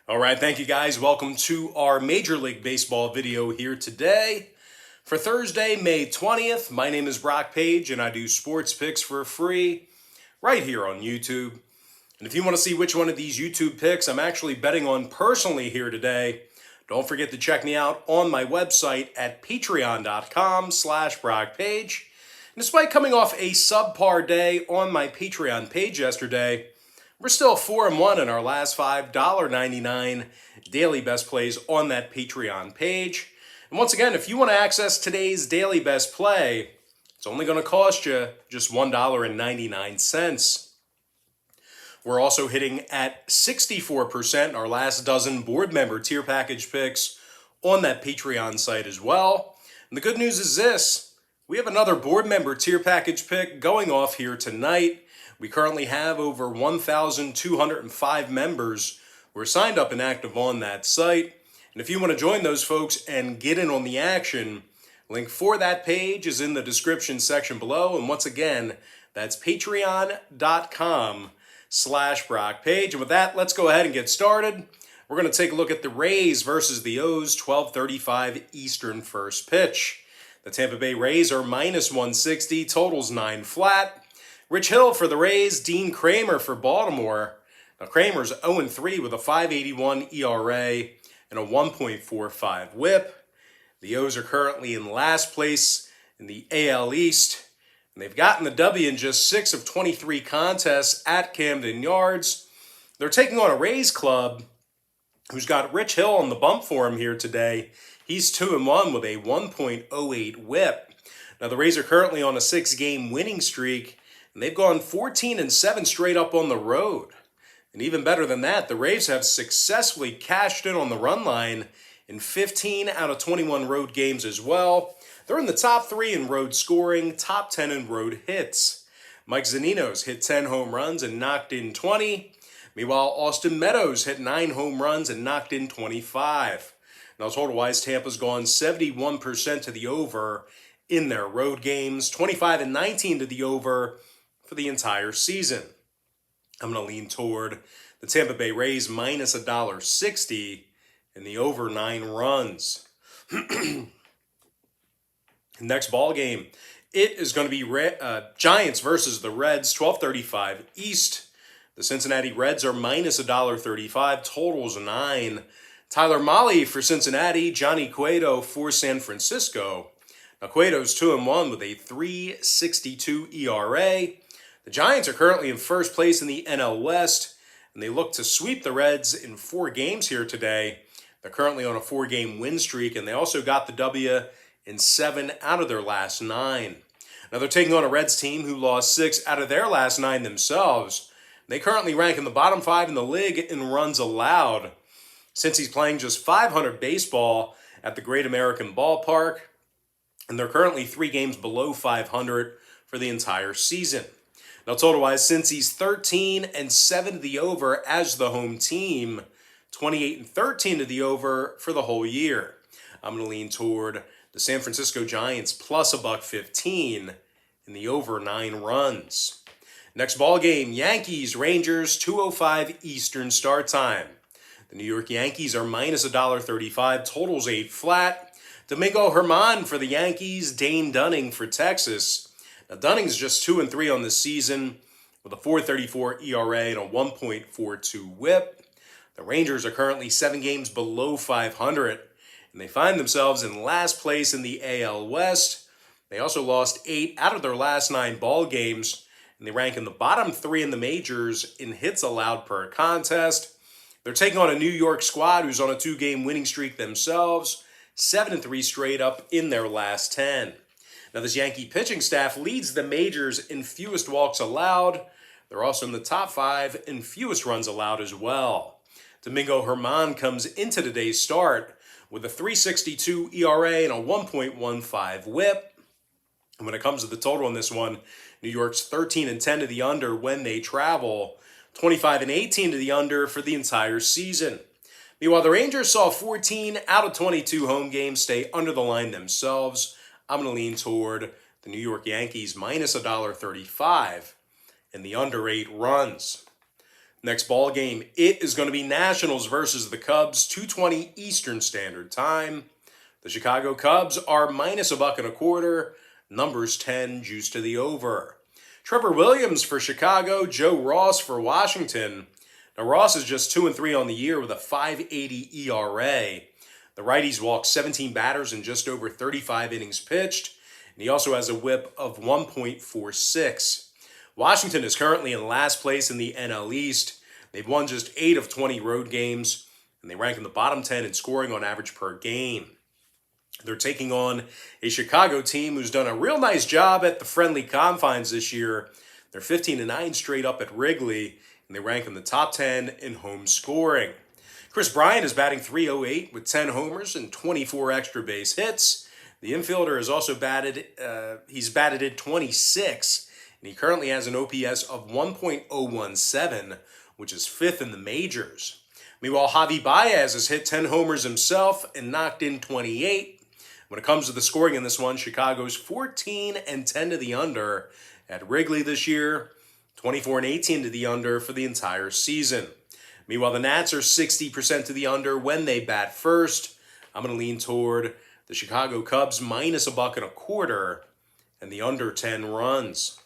All right, thank you guys. Welcome to our Major League Baseball video here today. For Thursday, May 20th, my name is Brock Page and I do sports picks for free right here on YouTube. And if you want to see which one of these YouTube picks I'm actually betting on personally here today, don't forget to check me out on my website at patreon.com/BrockPage. And despite coming off a subpar day on my Patreon page yesterday, we're still 4-1 in our last 5 $1.99 daily best plays on that Patreon page. And once again, if you want to access today's daily best play, it's only going to cost you just $1.99. We're also hitting at 64% our last dozen board member tier package picks on that Patreon site as well. And the good news is this: we have another board member tier package pick going off here tonight. We currently have over 1,205 members who are signed up and active on that site. And if you want to join those folks and get in on the action, link for that page is in the description section below. And once again, that's patreon.com/BrockPage. And with that, let's go ahead and get started. We're going to take a look at the Rays versus the O's, 12:35 Eastern first pitch. The Tampa Bay Rays are minus 160, totals 9 flat. Rich Hill for the Rays, Dean Kramer for Baltimore. Now Kramer's 0-3 with a 5.81 ERA and a 1.45 whip. The O's are currently in last place in the AL East, and they've gotten the W in just 6 of 23 contests at Camden Yards. They're taking on a Rays club who's got Rich Hill on the bump for him here today. He's 2-1 with a 1.08 whip. Now the Rays are currently on a 6-game winning streak, and they've gone 14-7 straight up on the road. And even better than that, the Rays have successfully cashed in on the run line in 15 out of 21 road games as well. They're in the top 3 in road scoring, top 10 in road hits. Mike Zunino's hit 10 home runs and knocked in 20. Meanwhile, Austin Meadows hit 9 home runs and knocked in 25. Now, total-wise, Tampa's gone 71% to the over in their road games, 25-19 to the over for the entire season. I'm going to lean toward the Tampa Bay Rays minus $1.60 and the over 9 runs. Next ball game, it is going to be Giants versus the Reds, 12:35 East. The Cincinnati Reds are minus $1.35, totals 9. Tyler Mahle for Cincinnati, Johnny Cueto for San Francisco. Now Cueto's 2-1 with a 3.62 ERA. The Giants are currently in first place in the NL West, and they look to sweep the Reds in 4 games here today. They're currently on a 4-game win streak, and they also got the W in 7 out of their last 9. Now they're taking on a Reds team who lost 6 out of their last 9 themselves. They currently rank in the bottom 5 in the league in runs allowed, since he's playing just 500 baseball at the Great American Ballpark, and they're currently 3 games below 500 for the entire season. Now, total-wise, since he's 13-7 to the over as the home team, 28-13 to the over for the whole year. I'm going to lean toward the San Francisco Giants plus $1.15 in the over 9 runs. Next ball game, Yankees Rangers, 2:05 Eastern start time. The New York Yankees are minus $1.35, totals 8 flat. Domingo Germán for the Yankees, Dane Dunning for Texas. Now, Dunning's just 2-3 on the season with a 4.34 ERA and a 1.42 whip. The Rangers are currently 7 games below 500, and they find themselves in last place in the AL West. They also lost 8 out of their last 9 ball games, and they rank in the bottom 3 in the majors in hits allowed per contest. They're taking on a New York squad who's on a 2-game winning streak themselves, 7-3 straight up in their last 10. Now, this Yankee pitching staff leads the majors in fewest walks allowed. They're also in the top 5 in fewest runs allowed as well. Domingo Germán comes into today's start with a 3.62 ERA and a 1.15 whip. And when it comes to the total in this one, New York's 13-10 to the under when they travel, 25-18 to the under for the entire season. Meanwhile, the Rangers saw 14 out of 22 home games stay under the line themselves. I'm going to lean toward the New York Yankees minus $1.35 and the under 8 runs. Next ball game, it is going to be Nationals versus the Cubs, 2:20 Eastern Standard Time. The Chicago Cubs are minus -1.25. Numbers 10, juice to the over. Trevor Williams for Chicago, Joe Ross for Washington. Now Ross is just 2-3 on the year with a 5.80 ERA. The righties walked 17 batters in just over 35 innings pitched, and he also has a whip of 1.46. Washington is currently in last place in the NL East. They've won just 8 of 20 road games, and they rank in the bottom 10 in scoring on average per game. They're taking on a Chicago team who's done a real nice job at the friendly confines this year. They're 15-9 straight up at Wrigley, and they rank in the top 10 in home scoring. Chris Bryant is batting .308 with 10 homers and 24 extra base hits. The infielder is also batted at 26, and he currently has an OPS of 1.017, which is 5th in the majors. Meanwhile, Javi Baez has hit 10 homers himself and knocked in 28. When it comes to the scoring in this one, Chicago's 14-10 to the under at Wrigley this year, 24-18 to the under for the entire season. Meanwhile, the Nats are 60% to the under when they bat first. I'm going to lean toward the Chicago Cubs minus -1.25 and the under 10 runs.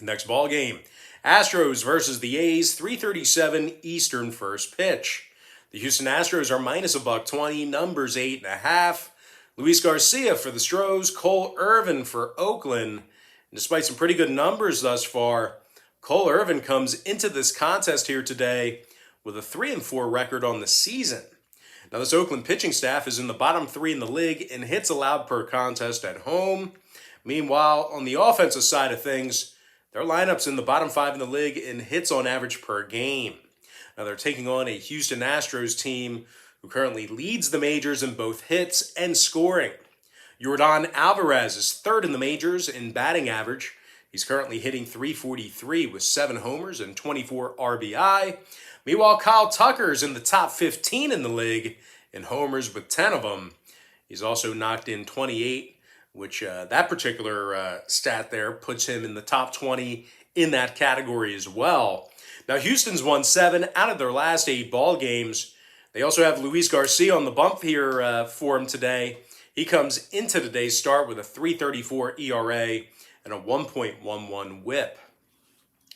Next ball game, Astros versus the A's, 3:37 Eastern first pitch. The Houston Astros are minus -120, numbers 8.5. Luis Garcia for the Stros, Cole Irvin for Oakland. And despite some pretty good numbers thus far, Cole Irvin comes into this contest here today with a 3-4 record on the season. Now this Oakland pitching staff is in the bottom 3 in the league in hits allowed per contest at home. Meanwhile, on the offensive side of things, their lineup's in the bottom 5 in the league in hits on average per game. Now they're taking on a Houston Astros team who currently leads the majors in both hits and scoring. Yordan Alvarez is 3rd in the majors in batting average. He's currently hitting .343 with 7 homers and 24 RBI. Meanwhile, Kyle Tucker's in the top 15 in the league in homers with 10 of them. He's also knocked in 28, which that particular stat there puts him in the top 20 in that category as well. Now, Houston's won 7 out of their last 8 ball games. They also have Luis Garcia on the bump here for him today. He comes into today's start with a 3.34 ERA and a 1.11 whip.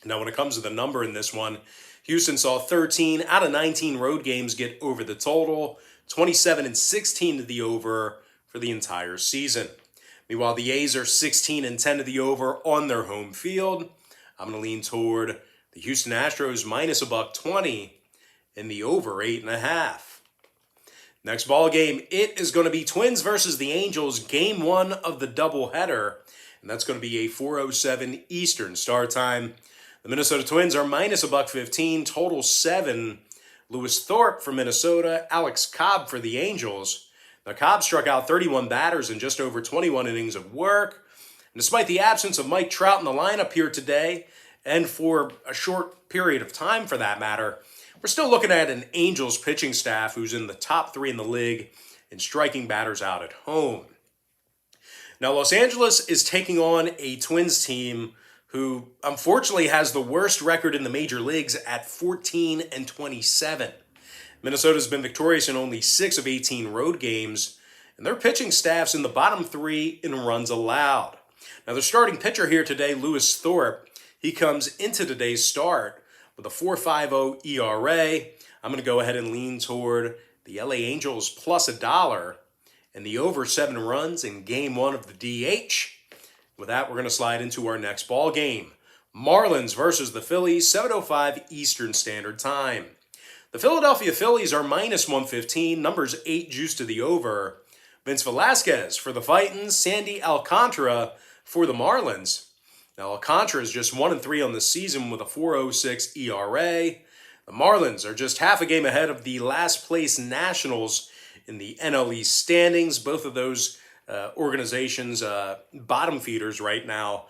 Now, when it comes to the number in this one, Houston saw 13 out of 19 road games get over the total, 27-16 to the over for the entire season. Meanwhile, the A's are 16-10 to the over on their home field. I'm going to lean toward the Houston Astros minus $1.20 and the over 8.5. Next ball game, it is going to be Twins versus the Angels, game 1 of the doubleheader, and that's going to be a 4:07 Eastern start time. The Minnesota Twins are minus $1.15, total 7. Lewis Thorpe for Minnesota, Alex Cobb for the Angels. Now, Cobb struck out 31 batters in just over 21 innings of work. And despite the absence of Mike Trout in the lineup here today, and for a short period of time for that matter, we're still looking at an Angels pitching staff who's in the top 3 in the league in striking batters out at home. Now, Los Angeles is taking on a Twins team who unfortunately has the worst record in the major leagues at 14-27. Minnesota's been victorious in only 6 of 18 road games, and their pitching staff's in the bottom 3 in runs allowed. Now, their starting pitcher here today, Lewis Thorpe, he comes into today's start with a 4.50 ERA. I'm going to go ahead and lean toward the LA Angels plus $1 and the over 7 runs in game 1 of the DH. With that, we're going to slide into our next ball game. Marlins versus the Phillies, 7:05 Eastern Standard Time. The Philadelphia Phillies are minus -115, numbers 8 juice to the over. Vince Velasquez for the Titans, Sandy Alcantara for the Marlins. Now, Alcantara is just 1-3 on the season with a 4.06 ERA. The Marlins are just half a game ahead of the last place Nationals in the NL East standings. Both of those organizations bottom feeders right now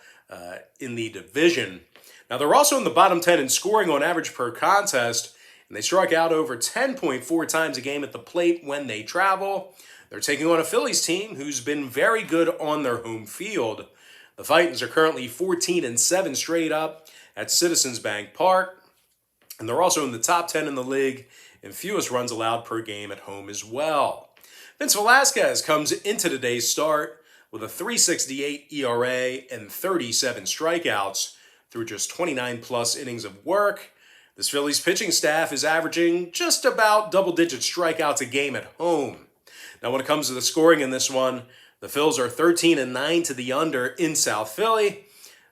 in the division. Now, they're also in the bottom 10 in scoring on average per contest, and they strike out over 10.4 times a game at the plate when they travel. They're taking on a Phillies team who's been very good on their home field. The Titans are currently 14-7 straight up at Citizens Bank Park. And they're also in the top 10 in the league in fewest runs allowed per game at home as well. Vince Velasquez comes into today's start with a 3.68 ERA and 37 strikeouts through just 29 plus innings of work. This Phillies pitching staff is averaging just about double-digit strikeouts a game at home. Now, when it comes to the scoring in this one, the Phils are 13-9 to the under in South Philly.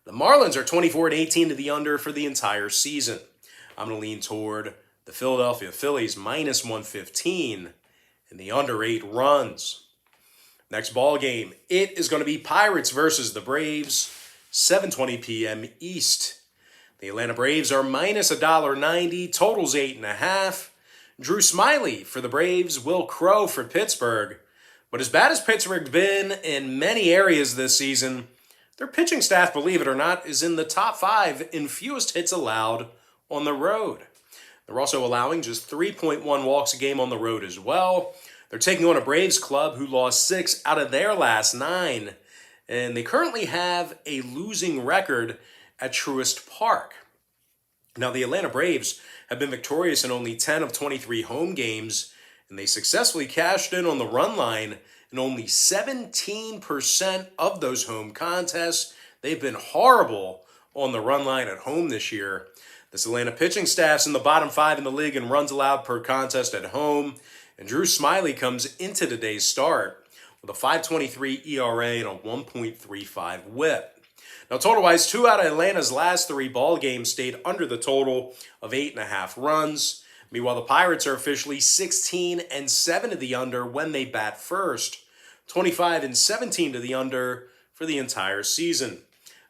The Marlins are 24-18 to the under for the entire season. I'm going to lean toward the Philadelphia Phillies minus 115 and the under 8 runs. Next ball game, it is going to be Pirates versus the Braves, 7:20 p.m. East. The Atlanta Braves are minus $1.90, totals 8.5. Drew Smyly for the Braves, Will Crowe for Pittsburgh. But as bad as Pittsburgh's been in many areas this season, their pitching staff, believe it or not, is in the top 5 in fewest hits allowed on the road. They're also allowing just 3.1 walks a game on the road as well. They're taking on a Braves club who lost 6 out of their last 9, and they currently have a losing record at Truist Park. Now, the Atlanta Braves have been victorious in only 10 of 23 home games, and they successfully cashed in on the run line in only 17% of those home contests. They've been horrible on the run line at home this year. This Atlanta pitching staff's in the bottom 5 in the league in runs allowed per contest at home, and Drew Smyly comes into today's start with a 5.23 ERA and a 1.35 WHIP. Now, total-wise, 2 out of Atlanta's last 3 ball games stayed under the total of 8.5 runs. Meanwhile, the Pirates are officially 16-7 to the under when they bat first, 25-17 to the under for the entire season.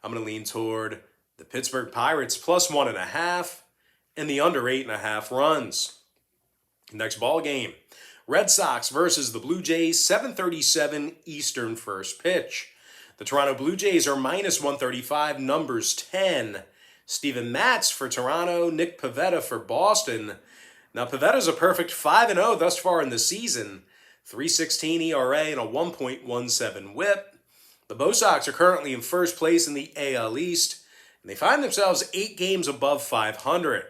I'm going to lean toward the Pittsburgh Pirates plus 1.5 and the under 8.5 runs. Next ball game, Red Sox versus the Blue Jays, 7:37 Eastern first pitch. The Toronto Blue Jays are minus 135, numbers 10. Steven Matz for Toronto, Nick Pivetta for Boston. Now, Pivetta's a perfect 5-0 thus far in the season, 3.16 ERA and a 1.17 WHIP. The Bo Sox are currently in first place in the AL East, and they find themselves 8 games above 500.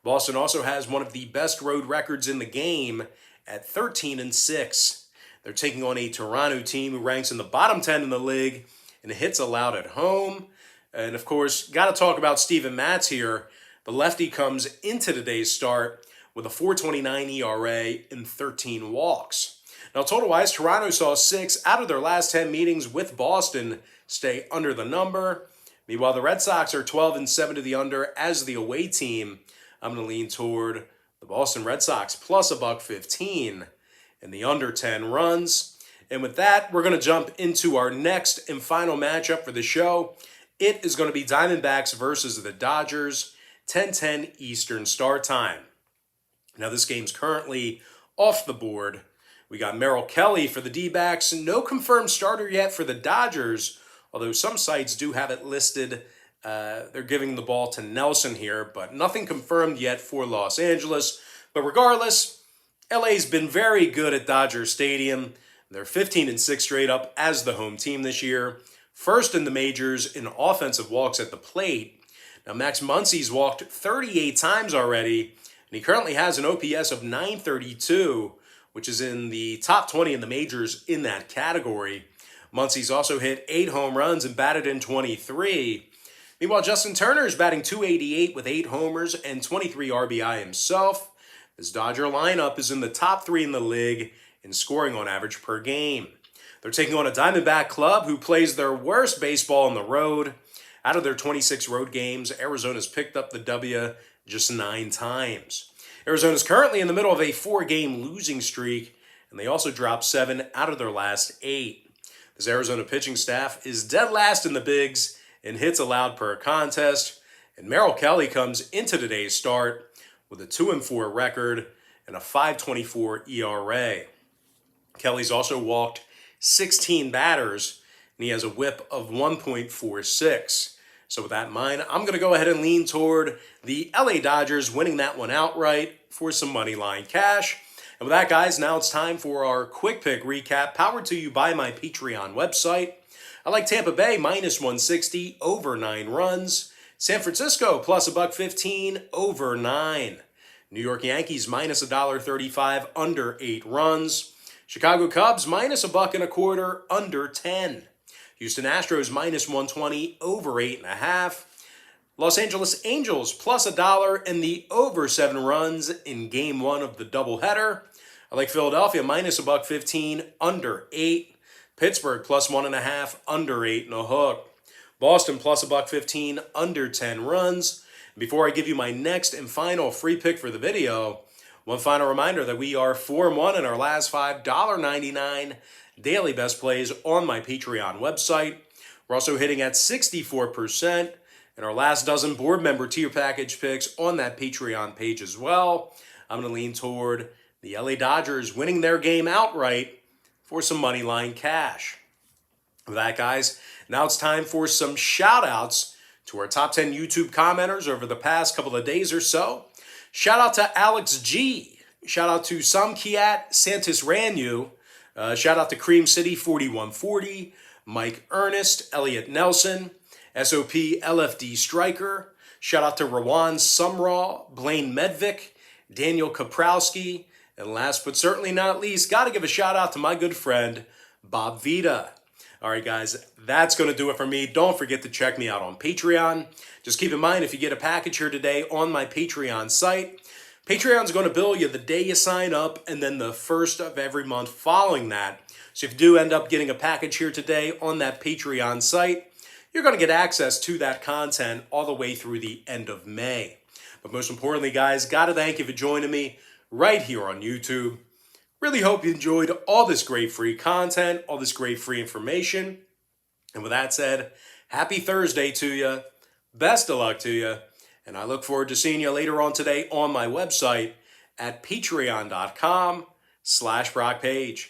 Boston also has one of the best road records in the game at 13-6. They're taking on a Toronto team who ranks in the bottom 10 in the league in hits allowed at home. And of course, got to talk about Steven Matz here. The lefty comes into today's start with a 4.29 ERA and 13 walks. Now, total-wise, Toronto saw 6 out of their last 10 meetings with Boston stay under the number. Meanwhile, the Red Sox are 12-7 to the under as the away team. I'm going to lean toward the Boston Red Sox plus $1.15 and the under 10 runs. And with that, we're going to jump into our next and final matchup for the show. It is going to be Diamondbacks versus the Dodgers, 10:10 Eastern start time. Now, this game's currently off the board. We got Merrill Kelly for the Dbacks. No confirmed starter yet for the Dodgers, although some sites do have it listed. They're giving the ball to Nelson here, but nothing confirmed yet for Los Angeles. But regardless, LA's been very good at Dodger Stadium. They're 15-6 straight up as the home team this year. First in the majors in offensive walks at the plate. Now, Max Muncy's walked 38 times already, and he currently has an OPS of 932, which is in the top 20 in the majors in that category. Muncy's also hit 8 home runs and batted in 23. Meanwhile, Justin Turner is batting .288 with 8 homers and 23 RBI himself. This Dodger lineup is in the top 3 in the league in scoring on average per game. They're taking on a Diamondback club who plays their worst baseball on the road. Out of their 26 road games, Arizona's picked up the W just 9 times. Arizona's currently in the middle of a 4-game losing streak, and they also dropped 7 out of their last 8. This Arizona pitching staff is dead last in the bigs in hits allowed per contest, and Merrill Kelly comes into today's start with a 2-4 record and a 5.24 ERA. Kelly's also walked 16 batters, and he has a whip of 1.46. So with that in mind, I'm going to go ahead and lean toward the LA Dodgers winning that one outright for some money line cash. And with that, guys, now it's time for our quick pick recap, powered to you by my Patreon website. I like Tampa Bay minus 160, over 9 runs. San Francisco plus $1.15 over 9. New York Yankees minus $1.35 under 8 runs. Chicago Cubs minus $1.25 under 10. Houston Astros minus 120 over 8.5. Los Angeles Angels plus $1 in the over 7 runs in Game 1 of the doubleheader. I like Philadelphia minus $1.15 under 8. Pittsburgh plus 1.5 under 8.5. Boston plus $1.15 under 10 runs. Before I give you my next and final free pick for the video, one final reminder that we are 4-1 in our last $5.99 daily best plays on my Patreon website. We're also hitting at 64% in our last dozen board member tier package picks on that Patreon page as well. I'm going to lean toward the LA Dodgers winning their game outright for some money line cash. With that, guys, now it's time for some shout outs to our top 10 YouTube commenters over the past couple of days or so. Shout out to Alex G. Shout out to Samkiat Santis Ranyu. Shout out to Cream City 4140. Mike Ernest, Elliot Nelson, SOP LFD Striker. Shout out to Rawan Sumraw, Blaine Medvick, Daniel Kaprowski. And last but certainly not least, got to give a shout out to my good friend, Bob Vita. All right, guys, that's going to do it for me. Don't forget to check me out on Patreon. Just keep in mind, if you get a package here today on my Patreon site, Patreon's going to bill you the day you sign up and then the first of every month following that. So if you do end up getting a package here today on that Patreon site, you're going to get access to that content all the way through the end of May. But most importantly, guys, got to thank you for joining me right here on YouTube. Really hope you enjoyed all this great free content, all this great free information. And with that said, happy Thursday to you. Best of luck to you. And I look forward to seeing you later on today on my website at patreon.com/BrockPage.